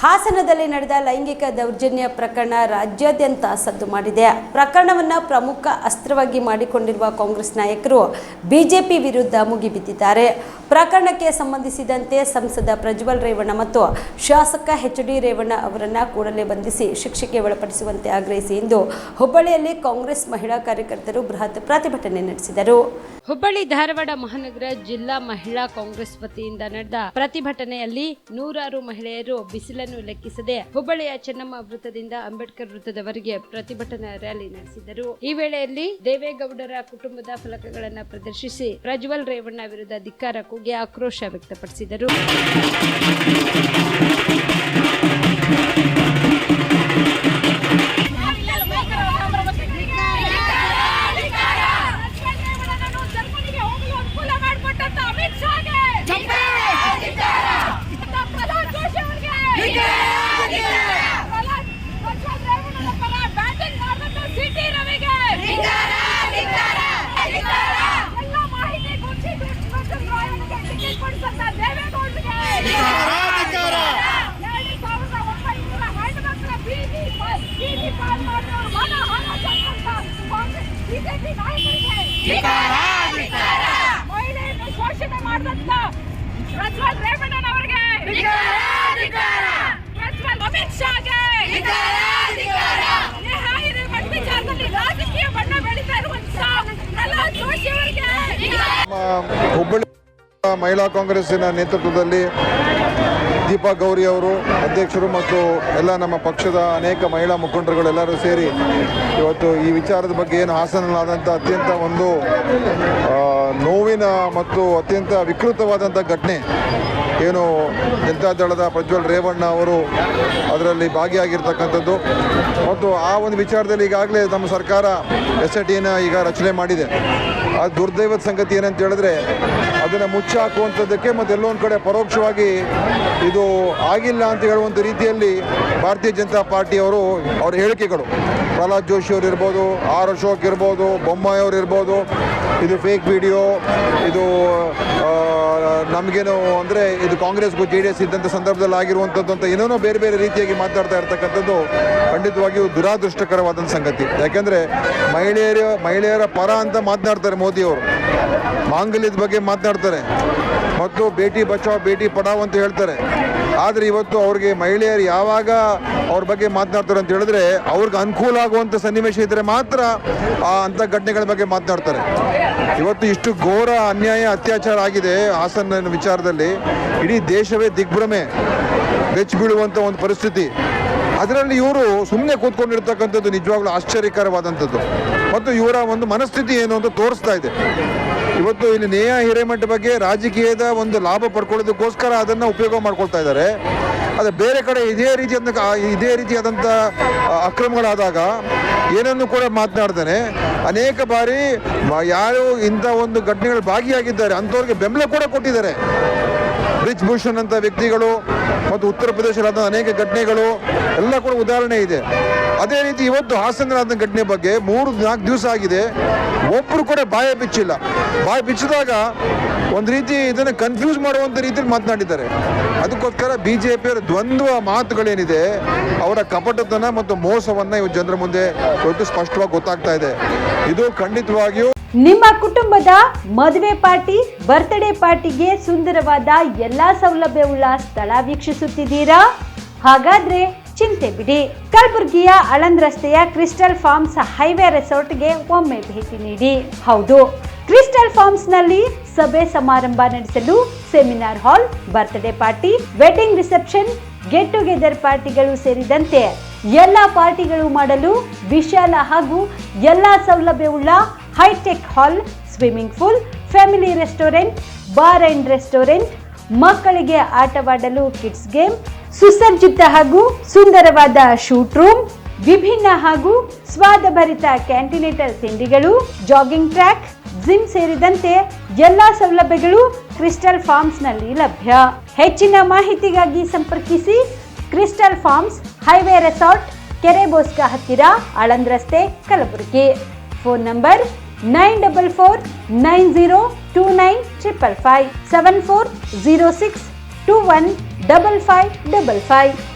ಹಾಸನದಲ್ಲಿ ನಡೆದ ಲೈಂಗಿಕ ದೌರ್ಜನ್ಯ ಪ್ರಕರಣ ರಾಜ್ಯಾದ್ಯಂತ ಸದ್ದು ಮಾಡಿದೆ. ಪ್ರಕರಣವನ್ನು ಪ್ರಮುಖ ಅಸ್ತ್ರವಾಗಿ ಮಾಡಿಕೊಂಡಿರುವ ಕಾಂಗ್ರೆಸ್ ನಾಯಕರು ಬಿಜೆಪಿ ವಿರುದ್ಧ ಮುಗಿಬಿದ್ದಿದ್ದಾರೆ. ಪ್ರಕರಣಕ್ಕೆ ಸಂಬಂಧಿಸಿದಂತೆ ಸಂಸದ ಪ್ರಜ್ವಲ್ ರೇವಣ್ಣ ಮತ್ತು ಶಾಸಕ ಎಚ್.ಡಿ. ರೇವಣ್ಣ ಅವರನ್ನು ಕೂಡಲೇ ಬಂಧಿಸಿ ಶಿಕ್ಷೆಗೆ ಒಳಪಡಿಸುವಂತೆ ಆಗ್ರಹಿಸಿ ಇಂದು ಹುಬ್ಬಳ್ಳಿಯಲ್ಲಿ ಕಾಂಗ್ರೆಸ್ ಮಹಿಳಾ ಕಾರ್ಯಕರ್ತರು ಬೃಹತ್ ಪ್ರತಿಭಟನೆ ನಡೆಸಿದರು. ಹುಬ್ಬಳ್ಳಿ ಧಾರವಾಡ ಮಹಾನಗರ ಜಿಲ್ಲಾ ಮಹಿಳಾ ಕಾಂಗ್ರೆಸ್ ವತಿಯಿಂದ ನಡೆದ ಪ್ರತಿಭಟನೆಯಲ್ಲಿ ನೂರಾರು ಮಹಿಳೆಯರು ಬಿಸಿಲನ್ನು ಲೆಕ್ಕಿಸದೆ ಹುಬ್ಬಳ್ಳಿಯ ಚೆನ್ನಮ್ಮ ವೃತ್ತದಿಂದ ಅಂಬೇಡ್ಕರ್ ವೃತ್ತದವರೆಗೆ ಪ್ರತಿಭಟನಾ ರ್ಯಾಲಿ ನಡೆಸಿದರು. ಈ ವೇಳೆಯಲ್ಲಿ ದೇವೇಗೌಡರ ಕುಟುಂಬದ ಫಲಕಗಳನ್ನು ಪ್ರದರ್ಶಿಸಿ ಪ್ರಜ್ವಲ್ ರೇವಣ್ಣ ವಿರುದ್ಧ ಧಿಕ್ಕಾರ ಕೂಗಿ ಆಕ್ರೋಶ ವ್ಯಕ್ತಪಡಿಸಿದರು. ಮಹಿಳೆಯನ್ನು ಶೋಷಣೆ ಮಾಡಿದಂತ ಪ್ರಜ್ವಲ್ ರೇವಣ್ಣನವರಿಗೆ, ಪ್ರಜ್ವಲ್ ಅಮಿತ್ ಶಾಗೆ ವಿಚಾರದಲ್ಲಿ ರಾಜಕೀಯ ಬಣ್ಣ ಬೆಳೀತಾ ಇರುವಂತಹ ಪ್ರಹ್ಲಾದ್ ಜೋಶಿ ಅವರಿಗೆ, ಹುಬ್ಬಳ್ಳಿ ಮಹಿಳಾ ಕಾಂಗ್ರೆಸ್ಸಿನ ನೇತೃತ್ವದಲ್ಲಿ ದೀಪಾ ಗೌರಿ ಅವರು ಅಧ್ಯಕ್ಷರು ಮತ್ತು ಎಲ್ಲ ನಮ್ಮ ಪಕ್ಷದ ಅನೇಕ ಮಹಿಳಾ ಮುಖಂಡರುಗಳೆಲ್ಲರೂ ಸೇರಿ ಇವತ್ತು ಈ ವಿಚಾರದ ಬಗ್ಗೆ ಏನು ಹಾಸನಲ್ಲಾದಂಥ ಅತ್ಯಂತ ಒಂದು ನೋವಿನ ಮತ್ತು ಅತ್ಯಂತ ವಿಕೃತವಾದಂಥ ಘಟನೆ ಏನು ಜನತಾದಳದ ಪ್ರಜ್ವಲ್ ರೇವಣ್ಣ ಅವರು ಭಾಗಿಯಾಗಿರ್ತಕ್ಕಂಥದ್ದು ಮತ್ತು ಆ ಒಂದು ವಿಚಾರದಲ್ಲಿ ಈಗಾಗಲೇ ನಮ್ಮ ಸರ್ಕಾರ SITನ ಈಗ ರಚನೆ ಮಾಡಿದೆ. ಆ ದುರ್ದೈವದ ಸಂಗತಿ ಏನಂತ ಹೇಳಿದ್ರೆ ಅದನ್ನು ಮುಚ್ಚಾಕುವಂಥದ್ದಕ್ಕೆ ಮತ್ತು ಎಲ್ಲೋ ಒಂದು ಕಡೆ ಪರೋಕ್ಷವಾಗಿ ಇದು ಆಗಿಲ್ಲ ಅಂತ ಹೇಳುವಂಥ ರೀತಿಯಲ್ಲಿ ಭಾರತೀಯ ಜನತಾ ಪಾರ್ಟಿಯವರು ಅವ್ರ ಹೇಳಿಕೆಗಳು, ಪ್ರಹ್ಲಾದ್ ಜೋಶಿ ಅವರು ಇರ್ಬೋದು, ಆರ್ ಅಶೋಕ್ ಇರ್ಬೋದು, ಬೊಮ್ಮಾಯಿ ಅವರು ಇರ್ಬೋದು, ಇದು ಫೇಕ್ ವಿಡಿಯೋ, ಇದು ನಮಗೇನು ಅಂದರೆ ಇದು ಕಾಂಗ್ರೆಸ್ಗೂ JDS ಇದ್ದಂಥ ಸಂದರ್ಭದಲ್ಲಿ ಆಗಿರುವಂಥದ್ದು ಅಂತ ಏನೇನೋ ಬೇರೆ ಬೇರೆ ರೀತಿಯಾಗಿ ಮಾತಾಡ್ತಾ ಇರ್ತಕ್ಕಂಥದ್ದು ಖಂಡಿತವಾಗಿಯೂ ದುರಾದೃಷ್ಟಕರವಾದಂಥ ಸಂಗತಿ. ಯಾಕೆಂದರೆ ಮಹಿಳೆಯರ ಪರ ಅಂತ ಮಾತನಾಡ್ತಾರೆ ಮೋದಿಯವರು, ಮಾಂಗಲ್ಯದ ಬಗ್ಗೆ ಮಾತನಾಡ್ತಾರೆ ಮತ್ತು ಬೇಟಿ ಬಚಾವ್ ಬೇಟಿ ಪಡಾವ್ ಅಂತ ಹೇಳ್ತಾರೆ. ಆದರೆ ಇವತ್ತು ಅವ್ರಿಗೆ ಮಹಿಳೆಯರು ಯಾವಾಗ ಅವ್ರ ಬಗ್ಗೆ ಮಾತನಾಡ್ತಾರೆ ಅಂತ ಹೇಳಿದ್ರೆ ಅವ್ರಿಗೆ ಅನುಕೂಲ ಆಗುವಂಥ ಸನ್ನಿವೇಶ ಇದ್ದರೆ ಮಾತ್ರ ಅಂಥ ಘಟನೆಗಳ ಬಗ್ಗೆ ಮಾತನಾಡ್ತಾರೆ. ಇವತ್ತು ಇಷ್ಟು ಘೋರ ಅನ್ಯಾಯ ಅತ್ಯಾಚಾರ ಆಗಿದೆ ಹಾಸನ ವಿಚಾರದಲ್ಲಿ, ಇಡೀ ದೇಶವೇ ದಿಗ್ಭ್ರಮೆ ಬೆಚ್ಚಿ ಬೀಳುವಂಥ ಒಂದು ಪರಿಸ್ಥಿತಿ. ಅದರಲ್ಲಿ ಇವರು ಸುಮ್ಮನೆ ಕೂತ್ಕೊಂಡಿರ್ತಕ್ಕಂಥದ್ದು ನಿಜವಾಗ್ಲೂ ಆಶ್ಚರ್ಯಕರವಾದಂಥದ್ದು ಮತ್ತು ಇವರ ಒಂದು ಮನಸ್ಥಿತಿ ಏನು ಅಂತ ತೋರಿಸ್ತಾ ಇದೆ. ಇವತ್ತು ಇಲ್ಲಿ ನೇಹಾ ಹಿರೇಮಠ ಬಗ್ಗೆ ರಾಜಕೀಯದ ಒಂದು ಲಾಭ ಪಡ್ಕೊಳ್ಳೋದಕ್ಕೋಸ್ಕರ ಅದನ್ನು ಉಪಯೋಗ ಮಾಡ್ಕೊಳ್ತಾ ಇದ್ದಾರೆ. ಆದರೆ ಬೇರೆ ಕಡೆ ಇದೇ ರೀತಿಯಾದಂಥ ಅಕ್ರಮಗಳಾದಾಗ ಏನನ್ನು ಕೂಡ ಮಾತನಾಡ್ತಾನೆ ಅನೇಕ ಬಾರಿ ಯಾರು ಇಂಥ ಒಂದು ಘಟನೆಗಳು ಭಾಗಿಯಾಗಿದ್ದಾರೆ ಅಂಥವ್ರಿಗೆ ಬೆಂಬಲ ಕೂಡ ಕೊಟ್ಟಿದ್ದಾರೆ. ಬ್ರಿಜ್ ಭೂಷಣ್ ಅಂತ ವ್ಯಕ್ತಿಗಳು ಮತ್ತು ಉತ್ತರ ಪ್ರದೇಶದ ಅನೇಕ ಘಟನೆಗಳು ಎಲ್ಲ ಕೂಡ ಉದಾಹರಣೆ ಇದೆ. ಅದೇ ರೀತಿ ಇವತ್ತು ಹಾಸನದ ಘಟನೆ ಬಗ್ಗೆ 3-4 ದಿವಸ ಆಗಿದೆ, ಒಬ್ಬರು ಕೂಡ ಬಾಯ ಬಿಚ್ಚಿದಾಗ ಒಂದು ರೀತಿ ಇದನ್ನು ಕನ್ಫ್ಯೂಸ್ ಮಾಡುವಂಥ ರೀತಿಯಲ್ಲಿ ಮಾತನಾಡಿದ್ದಾರೆ. ಅದಕ್ಕೋಸ್ಕರ BJPಯವರ ದ್ವಂದ್ವ ಮಾತುಗಳೇನಿದೆ ಅವರ ಕಪಟತನ ಮತ್ತು ಮೋಸವನ್ನು ಇವತ್ತು ಜನರ ಮುಂದೆ ಇವತ್ತು ಸ್ಪಷ್ಟವಾಗಿ ಗೊತ್ತಾಗ್ತಾ ಇದೆ. ಇದು ಖಂಡಿತವಾಗಿಯೂ ನಿಮ್ಮ ಕುಟುಂಬದ ಮದುವೆ ಪಾರ್ಟಿ, ಬರ್ತ್ಡೇ ಪಾರ್ಟಿಗೆ ಸುಂದರವಾದ ಎಲ್ಲಾ ಸೌಲಭ್ಯವುಳ್ಳ ಸ್ಥಳ ವೀಕ್ಷಿಸುತ್ತಿದ್ದೀರಾ? ಹಾಗಾದ್ರೆ ಚಿಂತೆ ಬಿಡಿ. ಕಲಬುರಗಿಯ ಆಳಂದ್ ರಸ್ತೆಯ ಕ್ರಿಸ್ಟಲ್ ಫಾರ್ಮ್ಸ್ ಹೈವೇ ರೆಸಾರ್ಟ್ಗೆ ಒಮ್ಮೆ ಭೇಟಿ ನೀಡಿ. ಹೌದು, ಕ್ರಿಸ್ಟಲ್ ಫಾರ್ಮ್ಸ್ ನಲ್ಲಿ ಸಭೆ ಸಮಾರಂಭ ನಡೆಸಲು seminar hall, birthday party, wedding reception, get together ಪಾರ್ಟಿಗಳು ಸೇರಿದಂತೆ ಎಲ್ಲ ಪಾರ್ಟಿಗಳು ಮಾಡಲು ವಿಶಾಲ ಹಾಗೂ ಎಲ್ಲ ಸೌಲಭ್ಯವುಳ್ಳ hi tech hall, swimming pool, family restaurant, bar and restaurant, ಮಕ್ಕಳಿಗೆ ಆಟವಾಡಲು ಕಿಡ್ಸ್ ಗೇಮ್, ಸುಸಜ್ಜಿತ ಹಾಗೂ ಸುಂದರವಾದ ಶೂಟ್ ರೂಮ್, ವಿಭಿನ್ನ ಹಾಗೂ ಸ್ವಾದಭರಿತ ಕ್ಯಾಂಟಿನೇಟರ್ ತಿಂಡಿಗಳು, ಜಾಗಿಂಗ್ ಟ್ರ್ಯಾಕ್, ಜಿಮ್ ಸೇರಿದಂತೆ ಎಲ್ಲಾ ಸೌಲಭ್ಯಗಳು ಕ್ರಿಸ್ಟಲ್ ಫಾರ್ಮ್ಸ್ ನಲ್ಲಿ ಲಭ್ಯ. ಹೆಚ್ಚಿನ ಮಾಹಿತಿಗಾಗಿ ಸಂಪರ್ಕಿಸಿ ಕ್ರಿಸ್ಟಲ್ ಫಾರ್ಮ್ಸ್ ಹೈವೇ ರೆಸಾರ್ಟ್, ಕೆರೆಬೋಸ್ಕ ಹತ್ತಿರ, ಆಳಂದ್ ರಸ್ತೆ, ಕಲಬುರಗಿ. Phone number 9490295555 7406215555.